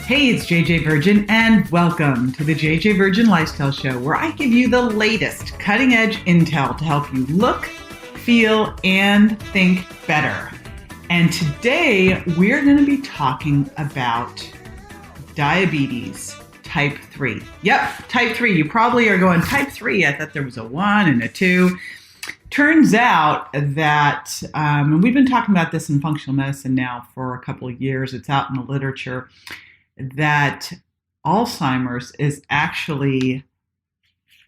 Hey, it's JJ Virgin, and welcome to the JJ Virgin Lifestyle Show, where I give you the latest cutting-edge intel to help you look, feel, and think better. And today, we're going to be talking about diabetes type 3. Yep, type 3. You probably are going, type 3? I thought there was a 1 and a 2. Turns out that, and we've been talking about this in functional medicine now for a couple of years, it's out in the literature, that Alzheimer's is actually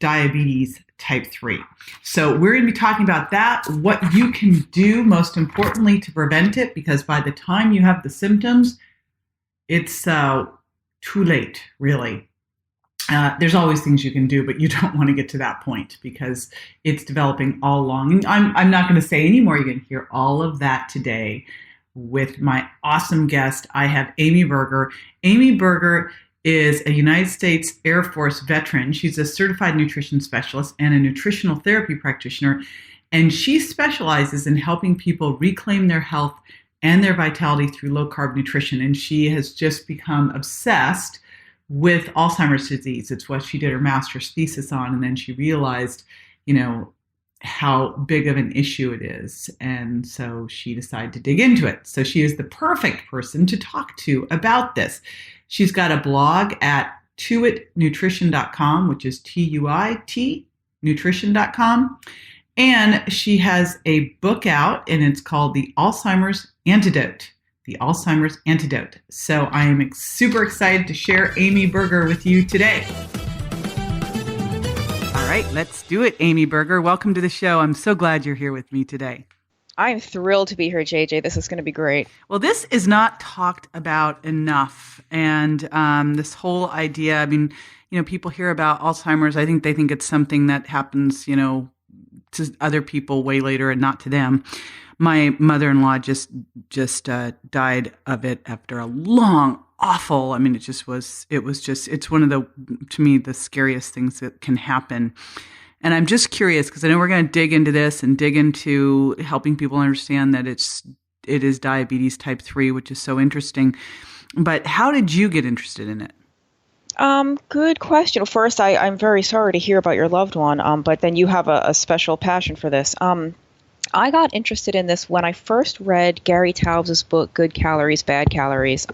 diabetes type 3. So we're going to be talking about that, what you can do most importantly to prevent it, because by the time you have the symptoms, it's too late, really. There's always things you can do, but you don't want to get to that point because it's developing all along. And I'm not going to say any more. You're going to hear all of that today with my awesome guest. I have Amy Berger. Amy Berger is a United States Air Force veteran. She's a certified nutrition specialist and a nutritional therapy practitioner, and she specializes in helping people reclaim their health and their vitality through low-carb nutrition, and she has just become obsessed with Alzheimer's disease. It's what she did her master's thesis on, and then she realized, how big of an issue it is. And so she decided to dig into it. So she is the perfect person to talk to about this. She's got a blog at tuitnutrition.com, which is TUIT nutrition.com. And she has a book out, and it's called The Alzheimer's Antidote. The Alzheimer's Antidote. So I am super excited to share Amy Berger with you today. All right, let's do it, Amy Berger. Welcome to the show. I'm so glad you're here with me today. I'm thrilled to be here, JJ. This is going to be great. Well, this is not talked about enough. And this whole idea, people hear about Alzheimer's. I think they think it's something that happens, to other people way later and not to them. My mother-in-law just died of it after a long, awful. It's one of to me, the scariest things that can happen. And I'm just curious, because I know we're going to dig into this and dig into helping people understand that it is diabetes type 3, which is so interesting. But how did you get interested in it? Good question. First, I'm very sorry to hear about your loved one, but then you have a special passion for this. I got interested in this when I first read Gary Taubes' book, Good Calories, Bad Calories.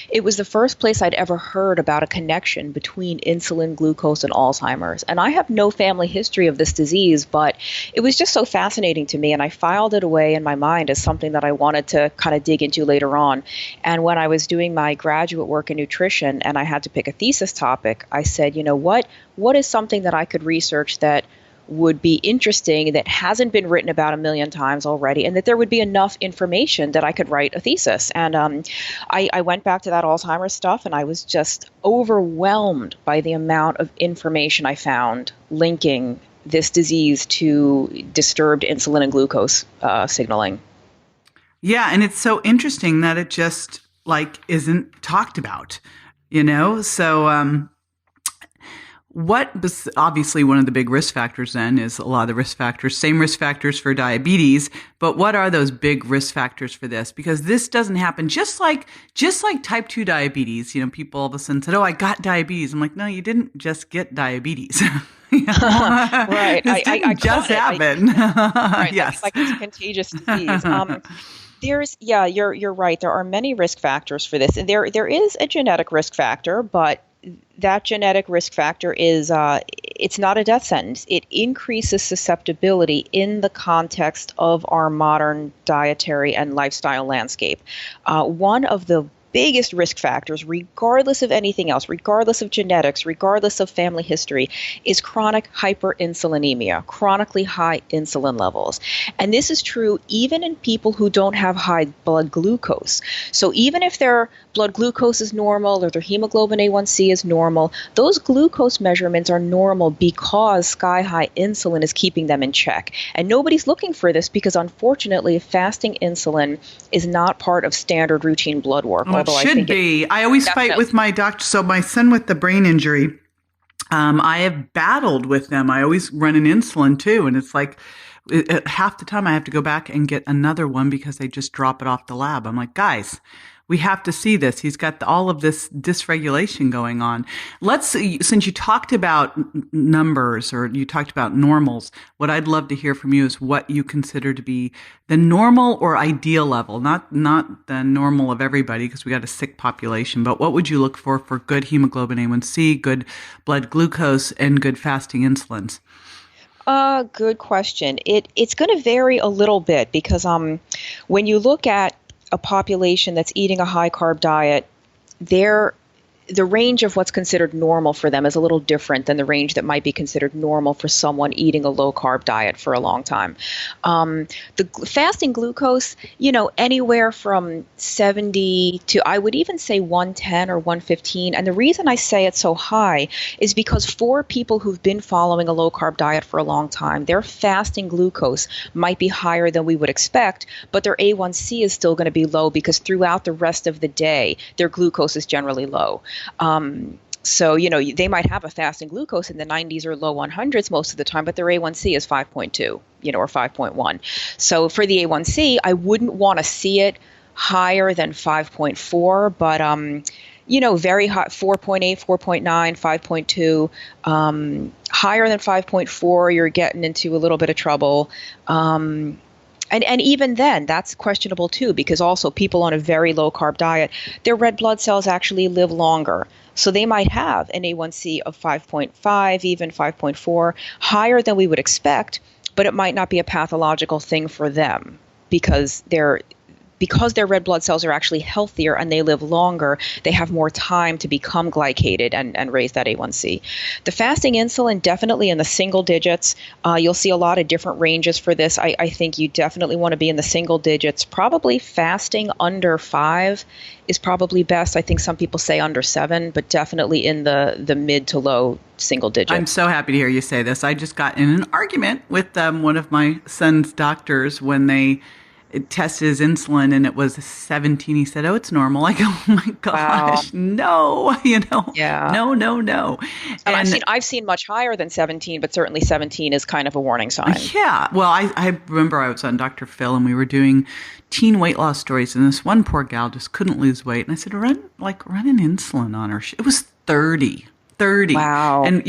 It was the first place I'd ever heard about a connection between insulin, glucose, and Alzheimer's. And I have no family history of this disease, but it was just so fascinating to me. And I filed it away in my mind as something that I wanted to kind of dig into later on. And when I was doing my graduate work in nutrition and I had to pick a thesis topic, I said, what is something that I could research that would be interesting, that hasn't been written about a million times already, and that there would be enough information that I could write a thesis. And I went back to that Alzheimer's stuff, and I was just overwhelmed by the amount of information I found linking this disease to disturbed insulin and glucose signaling. Yeah, and it's so interesting that it just isn't talked about, So obviously one of the big risk factors then is a lot of the risk factors, same risk factors for diabetes, but what are those big risk factors for this? Because this doesn't happen just like type 2 diabetes. People all of a sudden said, "Oh, I got diabetes." I'm like, no, you didn't just get diabetes. Right. I just happen. Right. Yes. It's a contagious disease. You're right. There are many risk factors for this. And there is a genetic risk factor, but that genetic risk factor is, it's not a death sentence. It increases susceptibility in the context of our modern dietary and lifestyle landscape. One of the biggest risk factors, regardless of anything else, regardless of genetics, regardless of family history, is chronic hyperinsulinemia, chronically high insulin levels. And this is true even in people who don't have high blood glucose. So even if their blood glucose is normal or their hemoglobin A1C is normal, those glucose measurements are normal because sky-high insulin is keeping them in check. And nobody's looking for this because, unfortunately, fasting insulin is not part of standard routine blood work. Well, it should be. I always fight with my doctor. So my son with the brain injury, I have battled with them. I always run an insulin too. And it's like half the time I have to go back and get another one because they just drop it off the lab. I'm like, guys, we have to see this. He's got all of this dysregulation going on. Since you talked about numbers or you talked about normals, what I'd love to hear from you is what you consider to be the normal or ideal level, not the normal of everybody because we got a sick population, but what would you look for good hemoglobin A1C, good blood glucose, and good fasting insulins? Good question. It's going to vary a little bit because when you look at a population that's eating a high carb diet, the range of what's considered normal for them is a little different than the range that might be considered normal for someone eating a low carb diet for a long time. Fasting glucose, anywhere from 70 to I would even say 110 or 115. And the reason I say it's so high is because for people who've been following a low carb diet for a long time, their fasting glucose might be higher than we would expect, but their A1C is still going to be low because throughout the rest of the day, their glucose is generally low. So, they might have a fasting glucose in the 90s or low 100s most of the time, but their A1C is 5.2, or 5.1. So for the A1C, I wouldn't want to see it higher than 5.4, but, very high, 4.8, 4.9, 5.2, higher than 5.4, you're getting into a little bit of trouble. And even then, that's questionable too, because also people on a very low carb diet, their red blood cells actually live longer. So they might have an A1C of 5.5, even 5.4, higher than we would expect, but it might not be a pathological thing for them because their red blood cells are actually healthier and they live longer, they have more time to become glycated and raise that A1C. The fasting insulin, definitely in the single digits. You'll see a lot of different ranges for this. I think you definitely want to be in the single digits. Probably fasting under 5 is probably best. I think some people say under 7, but definitely in the mid to low single digits. I'm so happy to hear you say this. I just got in an argument with one of my son's doctors when they tested his insulin and it was 17. He said, "Oh, it's normal." I go, "Oh my gosh, wow. No, yeah. No. And I've seen much higher than 17, but certainly 17 is kind of a warning sign. Yeah. Well, I remember I was on Dr. Phil and we were doing teen weight loss stories and this one poor gal just couldn't lose weight. And I said, run an insulin on her. It was 30. Wow. And,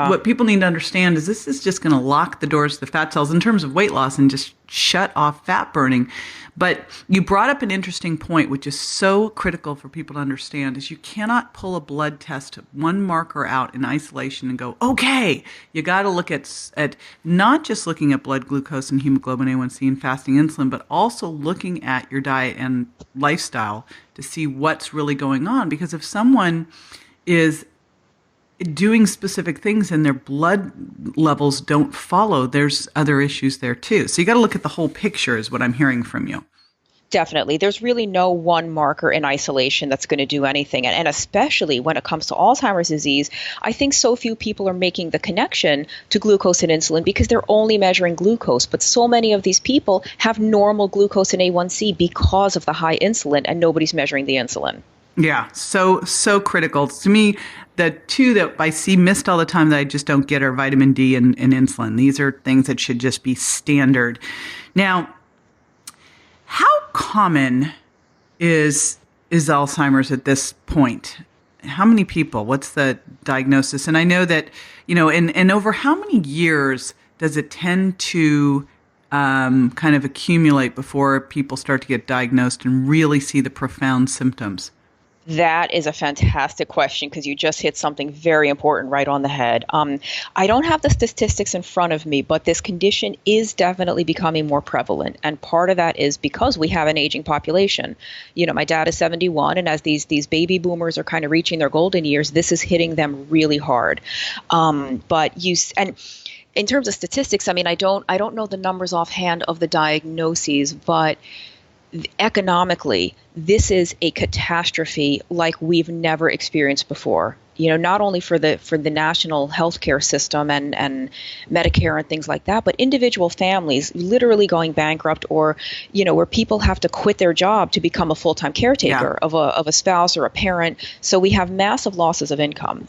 what people need to understand is this is just going to lock the doors to the fat cells in terms of weight loss and just shut off fat burning. But you brought up an interesting point, which is so critical for people to understand, is you cannot pull a blood test, one marker out in isolation and go, okay, you got to look at not just looking at blood glucose and hemoglobin A1C and fasting insulin, but also looking at your diet and lifestyle to see what's really going on. Because if someone is doing specific things and their blood levels don't follow, there's other issues there too. So you got to look at the whole picture is what I'm hearing from you. Definitely. There's really no one marker in isolation that's going to do anything. And especially when it comes to Alzheimer's disease, I think so few people are making the connection to glucose and insulin because they're only measuring glucose. But so many of these people have normal glucose and A1C because of the high insulin, and nobody's measuring the insulin. Yeah, so critical. To me, the two that I see missed all the time that I just don't get are vitamin D and insulin. These are things that should just be standard. Now, how common is Alzheimer's at this point? How many people? What's the diagnosis? And I know that, and over how many years does it tend to kind of accumulate before people start to get diagnosed and really see the profound symptoms? That is a fantastic question because you just hit something very important right on the head. I don't have the statistics in front of me, but this condition is definitely becoming more prevalent. And part of that is because we have an aging population. My dad is 71, and as these baby boomers are kind of reaching their golden years, this is hitting them really hard. And in terms of statistics, I don't know the numbers offhand of the diagnoses, but economically, this is a catastrophe like we've never experienced before. Not only for the national healthcare system and Medicare and things like that, but individual families literally going bankrupt, or where people have to quit their job to become a full-time caretaker of a spouse or a parent. So we have massive losses of income.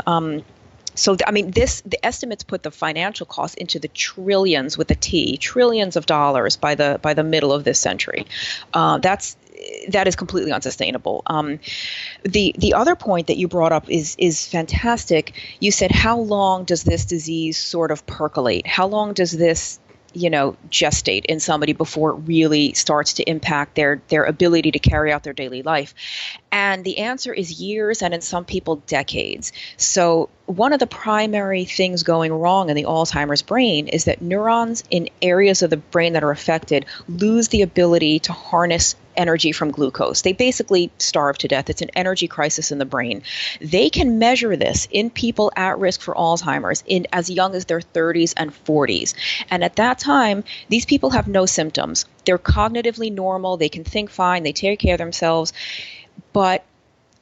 So, the estimates put the financial cost into the trillions with a T, trillions of dollars by the middle of this century. that is completely unsustainable. The other point that you brought up is fantastic. You said, how long does this disease sort of percolate? How long does this gestate in somebody before it really starts to impact their ability to carry out their daily life? And the answer is years, and in some people, decades. So one of the primary things going wrong in the Alzheimer's brain is that neurons in areas of the brain that are affected lose the ability to harness energy from glucose. They basically starve to death. It's an energy crisis in the brain. They can measure this in people at risk for Alzheimer's in as young as their 30s and 40s. And at that time, these people have no symptoms. They're cognitively normal. They can think fine. They take care of themselves. But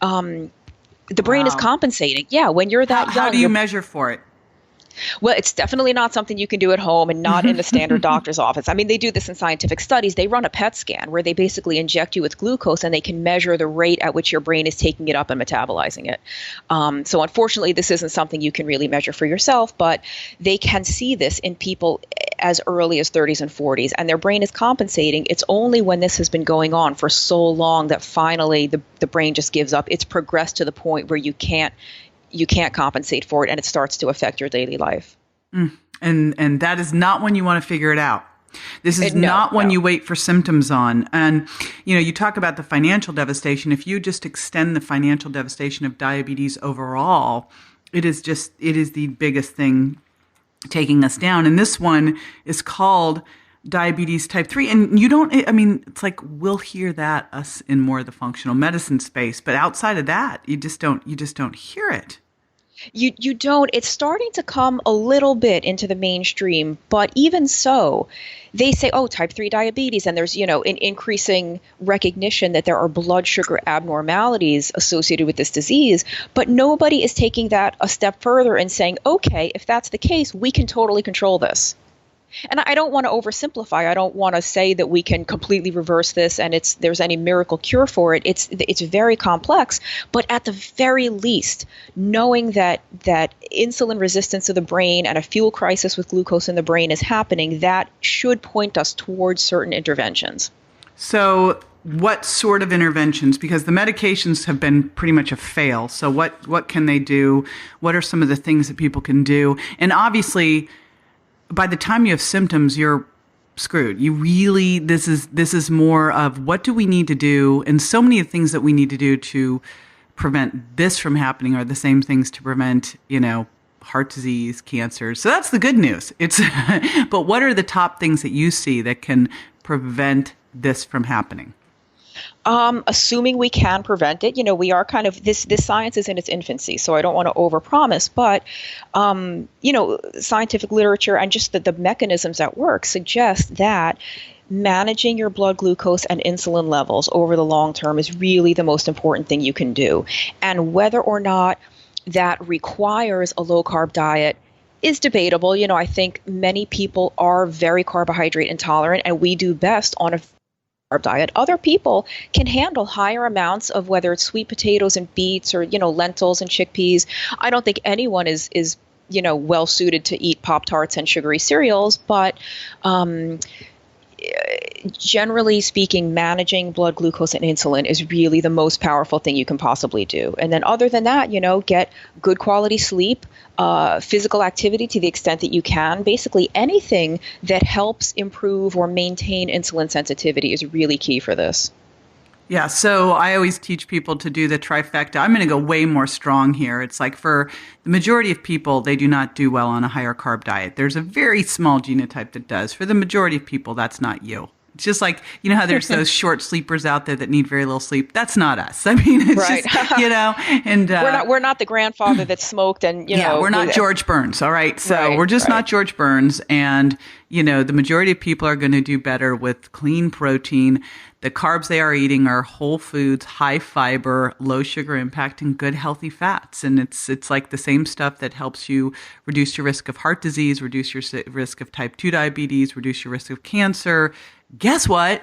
the brain is compensating. Yeah, when you're that young. How do you measure for it? Well, it's definitely not something you can do at home and not in the standard doctor's office. I mean, they do this in scientific studies. They run a PET scan where they basically inject you with glucose, and they can measure the rate at which your brain is taking it up and metabolizing it. So unfortunately, this isn't something you can really measure for yourself, but they can see this in people as early as 30s and 40s, and their brain is compensating. It's only when this has been going on for so long that finally the brain just gives up. It's progressed to the point where you can't compensate for it, and it starts to affect your daily life. And that is not when you want to figure it out. This is not when you wait for symptoms on. And, you talk about the financial devastation. If you just extend the financial devastation of diabetes overall, it is the biggest thing taking us down. And this one is called diabetes type 3. And it's like we'll hear that us in more of the functional medicine space, but outside of that, you just don't hear it. You don't. It's starting to come a little bit into the mainstream, but even so, they say, type 3 diabetes, and there's, an increasing recognition that there are blood sugar abnormalities associated with this disease, but nobody is taking that a step further and saying, okay, if that's the case, we can totally control this. And I don't want to oversimplify. I don't want to say that we can completely reverse this and there's any miracle cure for it. It's very complex. But at the very least, knowing that insulin resistance of the brain and a fuel crisis with glucose in the brain is happening, that should point us towards certain interventions. So what sort of interventions? Because the medications have been pretty much a fail. So what can they do? What are some of the things that people can do? And obviously, by the time you have symptoms, you're screwed. This is more of what do we need to do? And so many of the things that we need to do to prevent this from happening are the same things to prevent, heart disease, cancer. So that's the good news. But what are the top things that you see that can prevent this from happening? Assuming we can prevent it, we are kind of this science is in its infancy, so I don't want to overpromise, but scientific literature and just the mechanisms at work suggest that managing your blood glucose and insulin levels over the long term is really the most important thing you can do. And whether or not that requires a low carb diet is debatable. I think many people are very carbohydrate intolerant, and we do best on a carb diet. Other people can handle higher amounts of whether it's sweet potatoes and beets or, lentils and chickpeas. I don't think anyone is well suited to eat Pop-Tarts and sugary cereals, but generally speaking, managing blood glucose and insulin is really the most powerful thing you can possibly do. And then other than that, get good quality sleep, physical activity to the extent that you can. Basically anything that helps improve or maintain insulin sensitivity is really key for this. Yeah, so I always teach people to do the trifecta. I'm going to go way more strong here. It's like for the majority of people, they do not do well on a higher carb diet. There's a very small genotype that does. For the majority of people, that's not you. It's just like, how there's those short sleepers out there that need very little sleep. That's not us. I mean, it's right. just, and we're not the grandfather that smoked and, Yeah, we're not George Burns. All right. So we're just not George Burns. And, the majority of people are going to do better with clean protein. The carbs they are eating are whole foods, high fiber, low sugar impact, and good healthy fats. And it's like the same stuff that helps you reduce your risk of heart disease, reduce your risk of type 2 diabetes, reduce your risk of cancer. Guess what?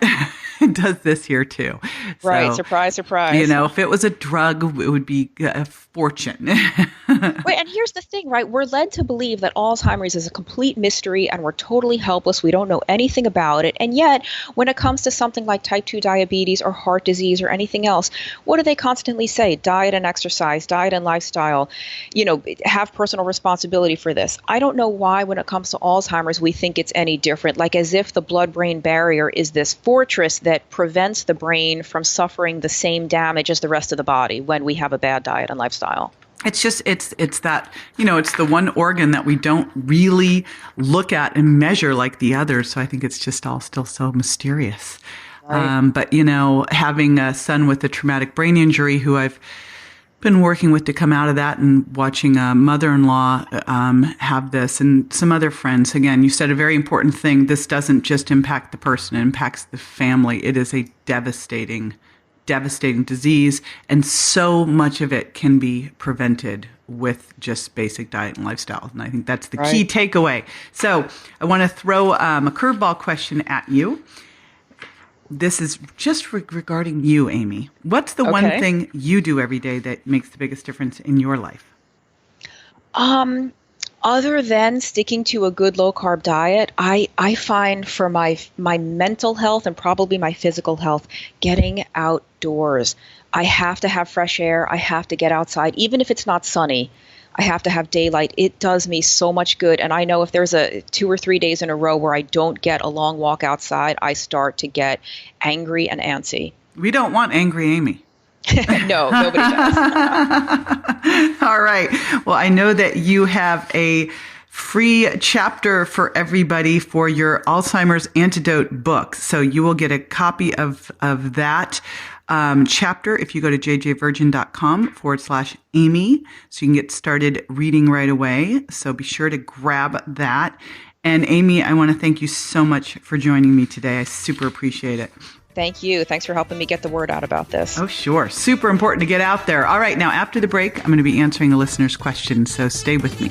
It does this here too. Right. So, surprise, surprise. If it was a drug, it would be a fortune. Wait, and here's the thing, right? We're led to believe that Alzheimer's is a complete mystery and we're totally totally helpless. We don't know anything about it. And yet, when it comes to something like type 2 diabetes or heart disease or anything else, what do they constantly say? Diet and exercise, diet and lifestyle, have personal responsibility for this. I don't know why when it comes to Alzheimer's, we think it's any different, like as if the blood-brain barrier is this fortress that prevents the brain from suffering the same damage as the rest of the body when we have a bad diet and lifestyle. It's just, it's that, it's the one organ that we don't really look at and measure like the others. So I think it's just all still so mysterious. Right. But, having a son with a traumatic brain injury who I've been working with to come out of that, and watching a mother-in-law have this, and some other friends. Again, you said a very important thing. This doesn't just impact the person, it impacts the family. It is a devastating disease, and so much of it can be prevented with just basic diet and lifestyle. And I think that's the key takeaway. So I want to throw a curveball question at you. This is just regarding you, Amy. What's the one thing you do every day that makes the biggest difference in your life? Other than sticking to a good low-carb diet, I find for my mental health and probably my physical health, getting outdoors. I have to have fresh air. I have to get outside. Even if it's not sunny, I have to have daylight. It does me so much good. And I know if there's 2 or 3 days in a row where I don't get a long walk outside, I start to get angry and antsy. We don't want angry Amy. No, nobody does. All right. Well, I know that you have a free chapter for everybody for your Alzheimer's Antidote book. So you will get a copy of that chapter if you go to jjvirgin.com/Amy. So you can get started reading right away. So be sure to grab that. And Amy, I want to thank you so much for joining me today. I super appreciate it. Thank you. Thanks for helping me get the word out about this. Oh, sure. Super important to get out there. All right. Now, after the break, I'm going to be answering a listener's question. So stay with me.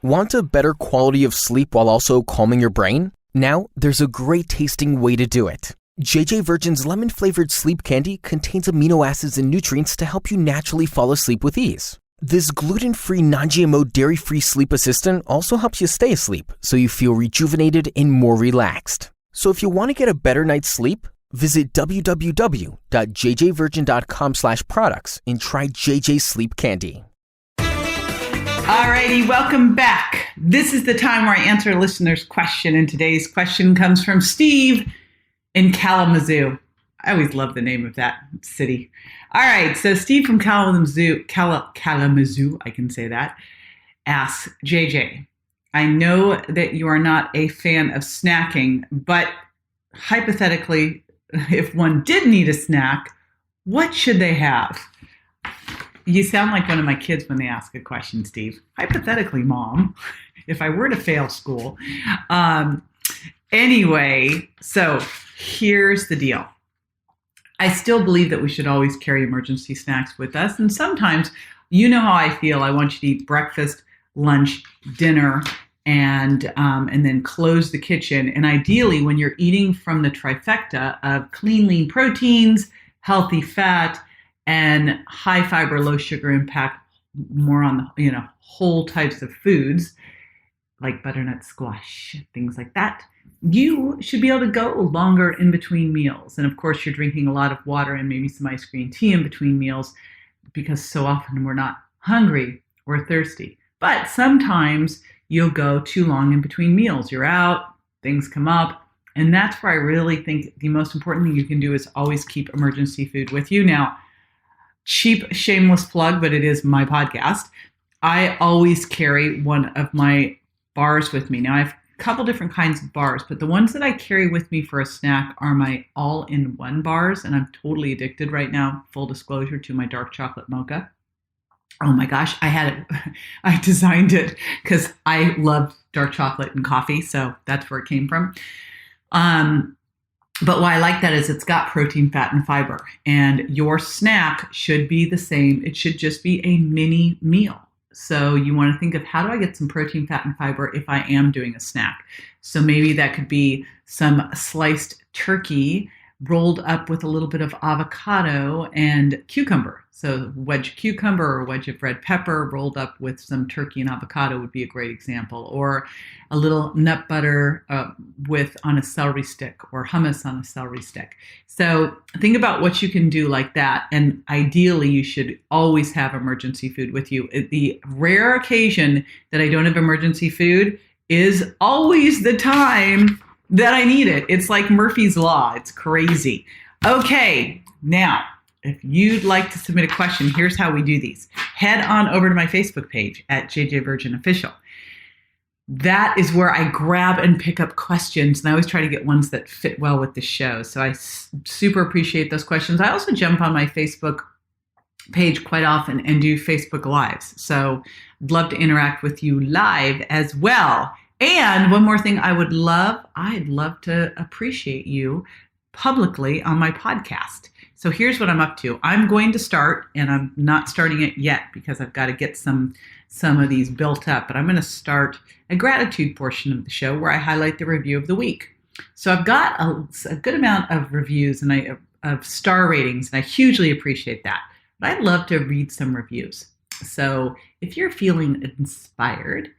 Want a better quality of sleep while also calming your brain? Now, there's a great tasting way to do it. JJ Virgin's lemon-flavored sleep candy contains amino acids and nutrients to help you naturally fall asleep with ease. This gluten-free, non-GMO, dairy-free sleep assistant also helps you stay asleep so you feel rejuvenated and more relaxed. So if you want to get a better night's sleep, visit www.jjvirgin.com/products and try JJ Sleep Candy. Alrighty, welcome back. This is the time where I answer a listener's question, and today's question comes from Steve in Kalamazoo. I always love the name of that city. All right, so Steve from Kalamazoo, I can say that, asks, JJ, I know that you are not a fan of snacking, but hypothetically, if one did need a snack, what should they have? You sound like one of my kids when they ask a question, Steve. Hypothetically, Mom, if I were to fail school. Anyway, so here's the deal. I still believe that we should always carry emergency snacks with us. And sometimes, you know how I feel. I want you to eat breakfast, lunch, dinner, and then close the kitchen. And ideally, when you're eating from the trifecta of clean, lean proteins, healthy fat, and high fiber, low sugar impact, more on the whole types of foods like butternut squash, things like that, you should be able to go longer in between meals. And of course, you're drinking a lot of water and maybe some ice cream tea in between meals, because so often we're not hungry or thirsty. But sometimes you'll go too long in between meals. You're out, things come up. And that's where I really think the most important thing you can do is always keep emergency food with you. Now, cheap, shameless plug, but it is my podcast. I always carry one of my bars with me. Now, I have a couple different kinds of bars, but the ones that I carry with me for a snack are my all-in-one bars, and I'm totally addicted right now, full disclosure, to my dark chocolate mocha. Oh my gosh, I designed it because I love dark chocolate and coffee, so that's where it came from. But why I like that is it's got protein, fat, and fiber. And your snack should be the same. It should just be a mini meal. So you want to think of, how do I get some protein, fat, and fiber if I am doing a snack? So maybe that could be some sliced turkey, rolled up with a little bit of avocado and cucumber. So wedge of cucumber or wedge of red pepper rolled up with some turkey and avocado would be a great example. Or a little nut butter on a celery stick, or hummus on a celery stick. So think about what you can do like that. And ideally, you should always have emergency food with you. The rare occasion that I don't have emergency food is always the time that I need it. It's like Murphy's Law. It's crazy. Okay, now, if you'd like to submit a question, here's how we do these. Head on over to my Facebook page at JJ Virgin Official. That is where I grab and pick up questions, and I always try to get ones that fit well with the show. So I super appreciate those questions. I also jump on my Facebook page quite often and do Facebook Lives. So I'd love to interact with you live as well. And one more thing I'd love to appreciate you publicly on my podcast. So here's what I'm up to. I'm going to start, and I'm not starting it yet because I've got to get some of these built up, but I'm going to start a gratitude portion of the show where I highlight the review of the week. So I've got a good amount of reviews and of star ratings, and I hugely appreciate that. But I'd love to read some reviews. So if you're feeling inspired,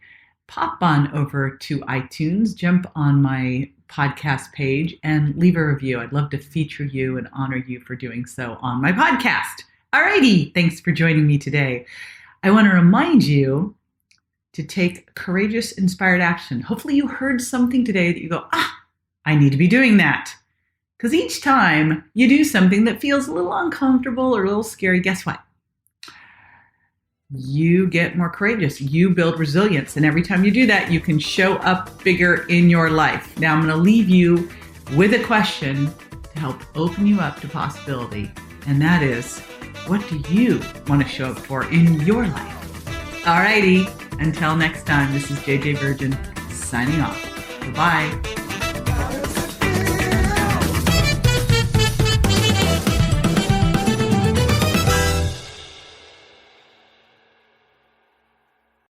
pop on over to iTunes, jump on my podcast page, and leave a review. I'd love to feature you and honor you for doing so on my podcast. Alrighty, thanks for joining me today. I want to remind you to take courageous, inspired action. Hopefully you heard something today that you go, I need to be doing that. Because each time you do something that feels a little uncomfortable or a little scary, guess what? You get more courageous. You build resilience. And every time you do that, you can show up bigger in your life. Now I'm going to leave you with a question to help open you up to possibility. And that is, what do you want to show up for in your life? Alrighty, until next time, this is JJ Virgin signing off. Bye-bye.